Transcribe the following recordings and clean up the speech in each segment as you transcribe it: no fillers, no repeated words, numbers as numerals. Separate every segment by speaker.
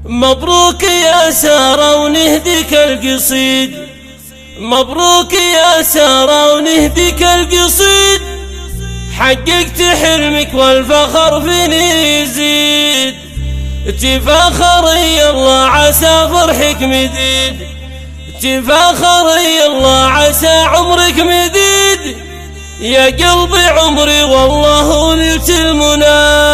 Speaker 1: مبروك يا سارة ونهديك القصيد، مبروك يا سارة ونهديك القصيد، حققت حلمك والفخر فيني يزيد، تفاخري الله عسى فرحك مديد، تفاخري الله عسى عمرك مديد، يا قلبي عمري والله نلت المنى.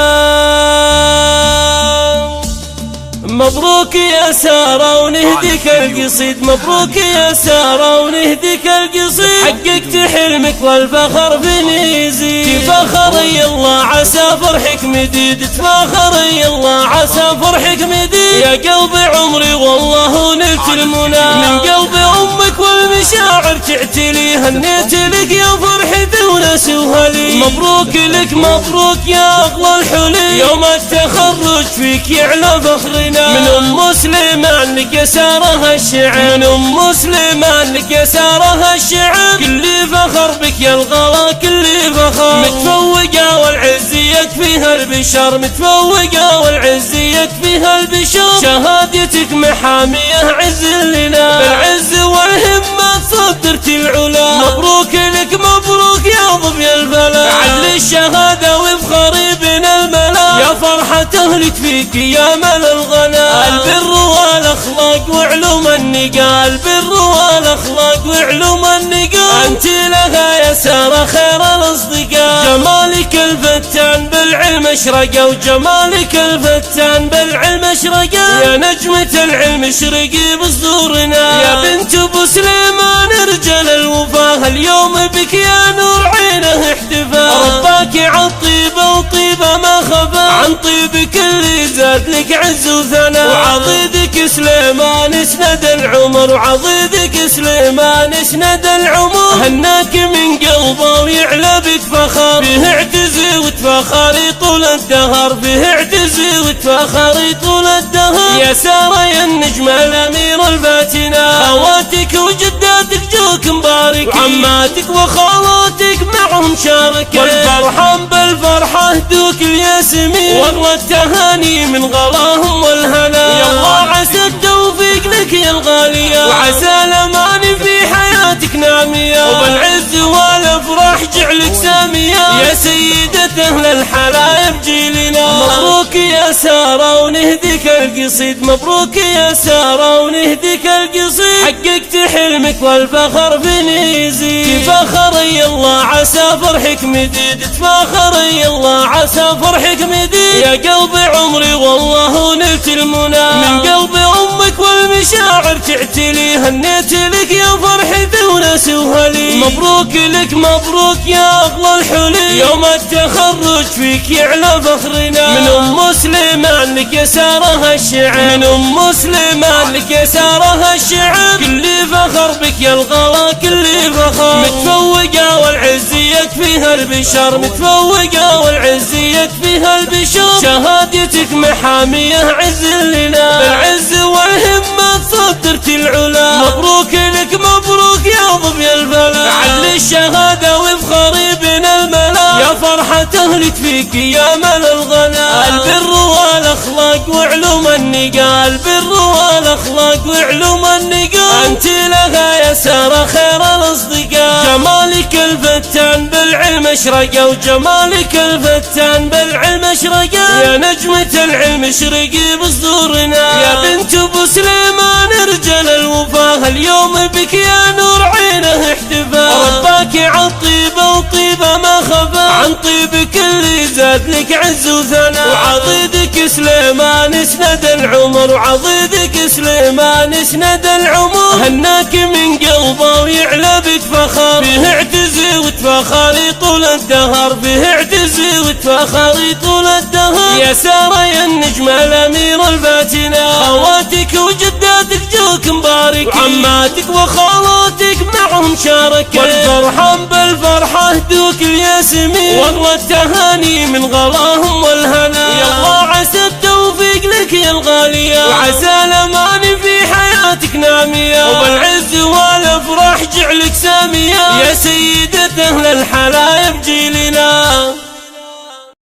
Speaker 1: مبروك يا سارة ونهديك القصيد، مبروك يا سارة ونهديك القصيد، حققت حلمك والفخر فيني يزيد، تفاخري الله عسى فرحك مديد، تفاخري الله عسى فرحك مديد، يا قلبي عمري والله نلت المنى. من قلب امك والمشاعر تعتلي، هنيت لك يا فرحتي ونسوها لي، مبروك لك مبروك يا اغلى الحلي، يوم التخرج فيك يعلى فخرنا، من ام سليمان لك يا سارة الشعر، من ام سليمان لك يا سارة الشعر، كل فخر بك يا الغلا كل فخر، متفوقة والعز يكفيها البشر، متفوقة والعز يكفيها البشر، شهادتك محامية عز لنا، بالعز والهمة صدرت العلا، مبروك لك مبروك يا ظبي الفلا، علي الشهادة وافخري بين الملا، يا فرحة اهلك فيك يا ملا الغلا، البر والاخلاق وعلوم النقا، البر والاخلاق وعلوم النقا، انت لها يا سارة خير الاصدقاء، جمالك الفتان بالعلم اشرقا، وجمالك الفتان بالعلم اشرقا، يا نجمة العلم اشرقي بصدورنا، يا بنت ابو سليمان رجال الوفا، اليوم بك يا نور عينه احتفى، رباك عالطيبة وطيبة ما خفى، عن طيبك اللي زاد لك عز وثناء، وعضيدك سليمان اسند العمر، وعضيدك سليمان اسند العمر، هناك من قلبه ويعلى بك فخر، فيه اعتزي وتفخري طول الدهر، فيه اعتزي وتفخري طول الدهر، يا سارة يا النجمة الأميرة الفاتنة، خواتك وجداتك جوك مبارك، وعماتك وخالاتك معهم شارك، والفرحة بالفرحة دوك الياسمين، واغلى التهاني من غلاهم والهنا، يا الله عسى التوفيق لك يا الغالية، وعسى الأمان في حياتك نامية، وبالعز والافراح جعلك سامية، يا سيدة اهل الحلايب جيلنا. مبروك يا سارة ونهديك القصيد، مبروك يا سارة ونهديك القصيد، حققت حلمك والفخر فيني يزيد، تفاخري الله عسى فرحك مديد، تفاخري الله عسى فرحك مديد، يا قلبي عمري والله نلت المنى، من قلب امك والمشاعر تعتلي، هنيت لك يا فرحتي ونسوها لي، مبروك لك مبروك يا اغلى الحلي، يوم التخرج فيك يعلى فخرنا، من ام سليمان لك يا سارة الشعر، من ام سليمان لك يا سارة الشعر، كل فخر بك يا الغلا كل فخر، متفوقة والعز يكفيها البشر، متفوقة والعز يكفيها البشر، شهادتك محامية عز لنا، بالعز والهمة صدرت العلا، مبروك لك مبروك يا ظبي الفلا، علي الشهادة وافخري بين الملا، يا فرحة اهلك فيك يا ملا الغلا، البر والاخلاق وعلوم النقا، البر والاخلاق وعلوم النقا، انت لها يا سارة خير الاصدقاء، جمالك الفتان بالعلم اشرقا، وجمالك الفتان بالعلم اشرقا، يا نجمة العلم اشرقي بصدورنا، يا بنت ابو سليمان رجال الوفا، اليوم بك يا نور عينه احتفى، رباك عالطيبة وطيبة ما خفى، عن طيبك اللي زاد لك عز وثناء، وعضيدك سليمان اسند العمر، وعضيدك سليمان اسند العمر، هناك من قلبه ويعلى بك فخر، فيه اعتزي وتفخري طول الدهر، فيه اعتزي وتفخري طول الدهر، يا سارة يا النجمة الأميرة الفاتنة، خواتك وجداتك جوك مبارك، وعماتك وخالاتك معهم شارك، والفرحة بالفرحة دوك الياسمين، واغلى التهاني من غلاهم والهنا، يا الله عسى التوفيق لك يا الغالية، وعسى الأمان في حياتك نامية، وبالعز والافراح جعلك سامية، يا سيدة اهل الحلايب جيل